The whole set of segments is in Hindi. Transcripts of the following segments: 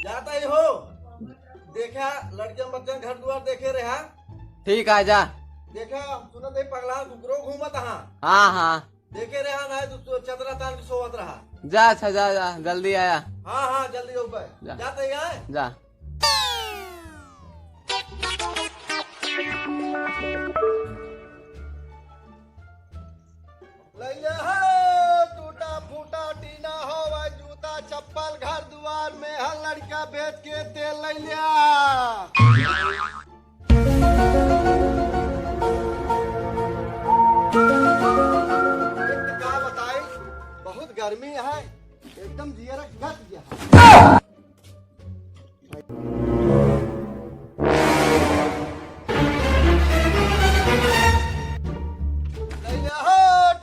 जाता ही हो देखा लड़कियां बच्चन घर द्वार देखे रहा। ठीक है जा। देखा सुनत है पगला कुकरो घूमत हाँ। हाँ हाँ देखे रहा ना तो चदरा तान के सोवत रहा। जा अच्छा जा जा जल्दी आया। हाँ हाँ जल्दी ऊपर जाते ही आए जा। टूटा फूटा टीना हो जूता चप्पल घर द्वार में हर लड़का बेच के तेल ले लिया। क्या बताई बहुत गर्मी है एकदम जियर घट गया।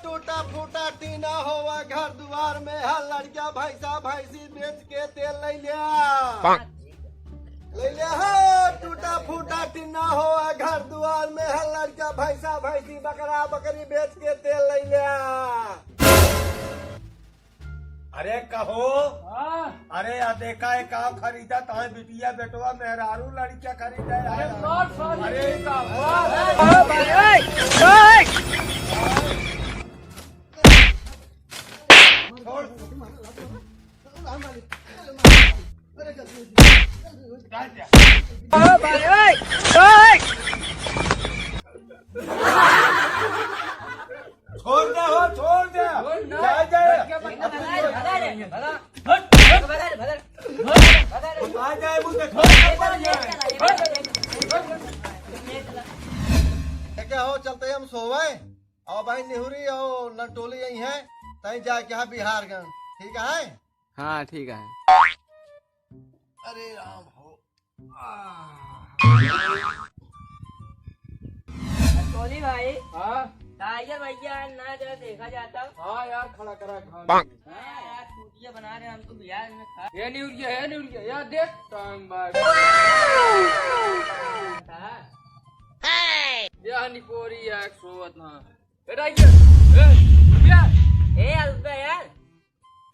टूटा फूटा टीना होवा घर द्वार में हर लड़का भैंसा भैंसी बेच के तेल ले लिया। टूटा फूटा टीना होवा घर द्वार में हर लड़का भैंसा भैंसी बकरा बकरी बेच के तेल ले लिया। अरे कहो अरे या देखा है का खरीदा तो बिटिया बेटवा मेहरारू लड़किया खरीदा है। छोड़ दे हो छोड़ दे जा जा आ जाए मुझे क्या हो चलते हम सोवे और भाई नेहुरी और नटोली यही है तहीं जाके यहाँ बिहार गए ठीक है। हाँ ठीक है। अरे राम हो टोली भाई हाँ टाइगर भैया ना जरा देखा जाता। हाँ यार खड़ा करा हाँ यार टूटिया बना रहे हम तो बिहार में खा ये नहीं उड़ गया है नहीं उड़ गया यार देख टांग बाग या निकोरी या सोवत ना ए अलबा यार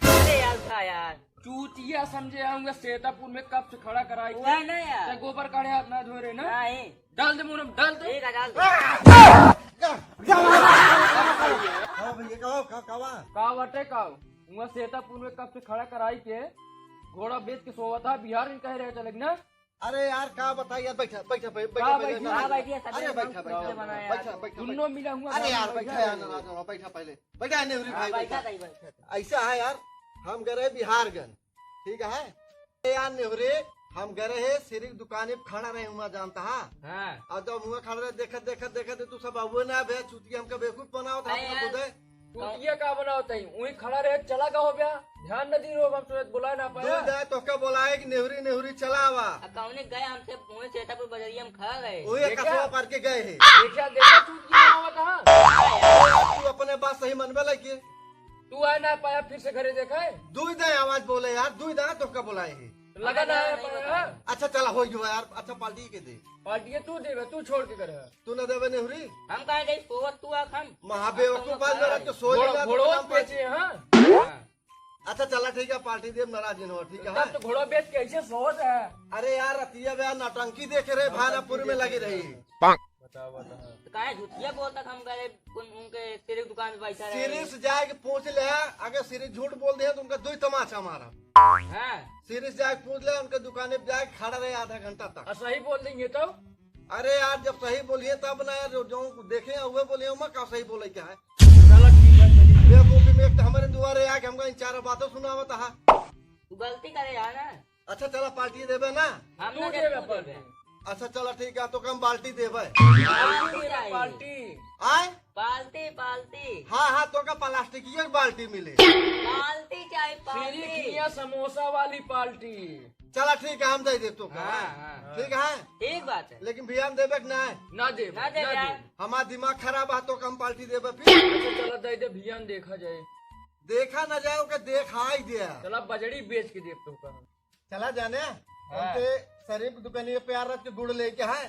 अरे यार था यार चूतिया समझे आऊंगा सेतापुर में कब से खड़ा कराई हुआ है ना यार गोबर काढ़े हाथ ना धो रहे ना नहीं डाल दे मुंह में डाल दे ठीक है डाल हाँ भैया कवा का वटे का वहाँ सेतापुर में कब से खड़ा कराई के घोड़ा बेच के सोवा था बिहार में कह रहे चले ना। अरे यार का बताइए यार बैठा बैठा अरे बैठा बैठा दोनों मिला हुआ अरे यार बैठा यार बैठा पहले बैठा नेहरू भाई बैठा। ऐसा है यार हम गए बिहार गन ठीक है यार नेहरे हम गए है सिर्फ दुकाने पे खड़ा रहे हुआ जानता है और जब मुँह खड़ा रहे देखत देखत देखत तू सब अब ना भे चुतिया हमका बेवकूफ बनाओ था खुद चूतिया का बनाओ तई वही खड़ा रहे चला का हो गया ध्यान न दी रो हम तुरंत बुला ना पाया दे तो क्या बुलाए कि नेहरी नेहरी चलावा अकाउंट गए हमसे पहुंच सेतापुर बजरिया में खा गए वही कसवा पार के गए है देखा देखा चूतिया हुआ कहां तू अपने बात सही मनबे लगे तू आ ना पाया फिर से घरे देखा है दुई दे आवाज बोले यार दुई दे तो क्या बुलाए है लगा ना पाया अच्छा चला हो गया यार अच्छा पार्टी के दे पार्टी तू देवे तू छोड़ के कर तू न देवे नेहरी हम कहा गई सोवत तू आख हम महाबेवकूफ बात जरा तो सो लेगा घोड़ो बेचे हां अच्छा चला ठीक है पार्टी देव नाराज न हो ठीक है तब तो घोड़ो बेच के ऐसे सोच है। अरे यार रतिया बया नौटंकी देखे रहे भानापुर में लगी रही बताओ बताओ तो कहा झूठिया बोलता हम गए उनके तेरे दुकान पे बैठा रहे सीरीज जाके पूछ ले अगर सीरीज झूठ बोल दे तो उनका दो तमाचा मारा हाँ सीरीज जाके पूछ ले उनके दुकान पे जाके खड़ा रहे आधा घंटा तक। सही बोल देंगे तो अरे यार जब सही बोलिए तब ना यार जो देखे हुए बोलिए मैं क्या सही बोले क्या है चलो ठीक है बेवकूफी में एक तो हमारे दुआरे आके हमको इन चारों बातों सुनावत है। तू गलती करे यार ना अच्छा चला पार्टी देवे ना हम तू ना देवे दे पार्टी। अच्छा चला ठीक है तो कम बाल्टी देवे पार्टी आए पालती पालती हाँ हाँ तो का प्लास्टिक की एक बाल्टी मिले पालती चाहे सीरी पालती खिया समोसा वाली पार्टी चला ठीक है हम दे दे तो हाँ। ठीक है ठीक बात है लेकिन भैया हम देवे कि नहीं ना दे ना दे यार हमारा दिमाग खराब है तो कम पार्टी देवे फिर अच्छा चलो दे दे भियान देखा जाए देखा न जाए के देखा ही दिया चला बजड़ी बेच के दे तू का चला जाने उनके शरीफ दुकानी पे यार के गुड़ लेके है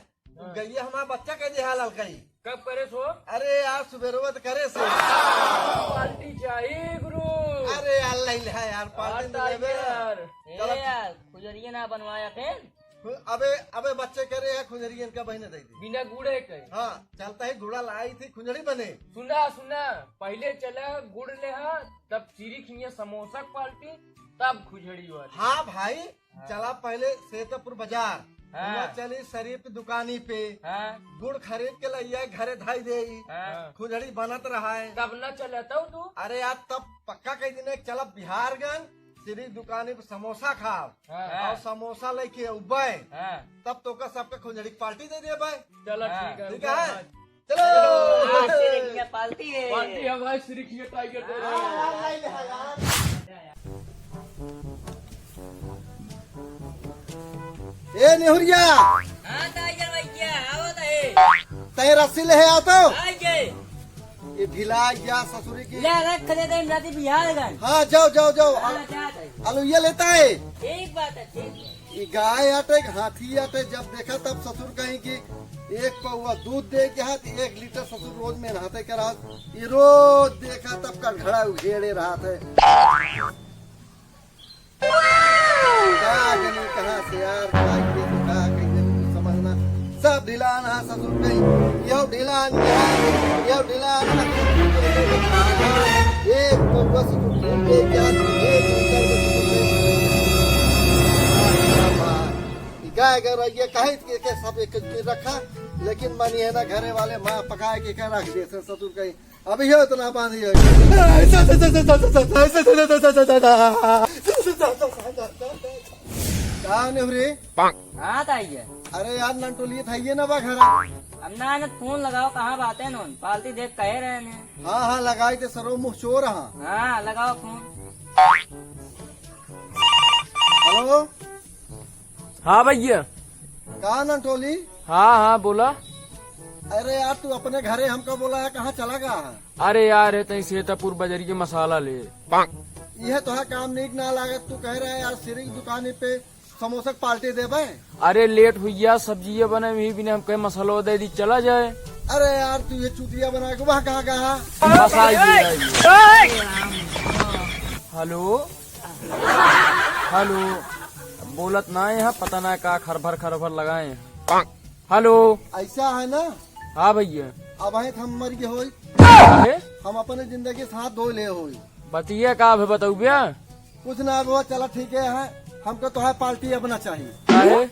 गई हमारा बच्चा कैसे हाल कही कब करे सो अरे यार सुबेरवत करे से पार्टी चाहिए गुरु अरे यार ले ले यार पार्टी दे लेबे चलो यार खुजरिया ना बनवाया फिर अबे अबे बच्चे कह रहे हैं खुजरी इनका बहने दे दी बिना गुड़े के हाँ चलता है घोड़ा लाई थी खुजड़ी बने सुना सुना पहले चला गुड़ ले तब सीरी खिया समोसा पार्टी तब खुजड़ी वाली। हाँ भाई चला पहले सेतपुर बाजार हाँ। हुआ चली शरीफ दुकानी पे हाँ गुड़ खरीद के लइया घरे धाई दे हाँ खुजड़ी बनत रहा है तब न चलता तू। अरे यार तब पक्का कई दिन चला बिहारगंज श्री दुकानी पे समोसा खाओ हाँ और समोसा लेके उबे हाँ तब तो का सबका खुजड़ी पार्टी दे दे भाई चलो हाँ। ठीक ठीक है है चलो पालती है पार्टी हमारी श्री खिया टाइगर दे रहे हैं। ए नेहुरिया हाँ टाइगर भैया आओ तो तय रस्सी ले आओ तो आइए ये ढिला या ससुरी की ले रख दे दे नदी बिहार गन हाँ जाओ जाओ जाओ हाँ जाता है आलू ये लेता है एक बात है ठीक है ये गाय आटे हाथी आटे जब देखा तब ससुर कहीं कि एक पौवा दूध दे के हाथ 1 लीटर ससुर रोज में नहाते के रात ये रोज देखा तब का घड़ा उघेड़े रहा थे कहाँ से यार कहा समझना सब ढिलान है ससुर कहीं यो ढिलान यो ढिलान एक पौवा ससुर दूध दे के हाथ 1 लीटर गाय कर ये कहे के सब एक रखा लेकिन मानी है ना घरे वाले माँ पकाए के क्या रख दे ससुर कहीं अभी हो इतना बांधी कहा नेहरे हाँ ताइए अरे यार नंटोलिए था ये ना बा घरा अब ना फोन लगाओ कहाँ बात है नोन पालती देख कहे रहे हैं हाँ हाँ लगाई थे सरो मुँह चोर हाँ हाँ लगाओ फोन हेलो हाँ भैया कहा नंटोली हाँ हाँ बोला। अरे यार तू अपने घरे हमको बोला है कहाँ चला गया है अरे यार है तई सीतापुर बाजारी के मसाला ले यह तो काम नीक ना लागत तू कह रहा है यार सिरी की दुकान पे समोसा पार्टी दे भाई अरे लेट हुई सब्जी बने भी बिना हम कहीं मसाला दे दी चला जाए। अरे यार तू ये चूतिया बना के वहाँ कहाँ गया बस आइए हेलो हेलो बोलत ना यहाँ पता ना का खरभर लगाए। हेलो ऐसा है ना हाँ भैया अब है हम मर गए हो अरे हम अपने जिंदगी साथ धो ले हो बतिया का बताऊ भैया कुछ ना वो चला ठीक है हमको तो है पार्टी अपना चाहिए अरे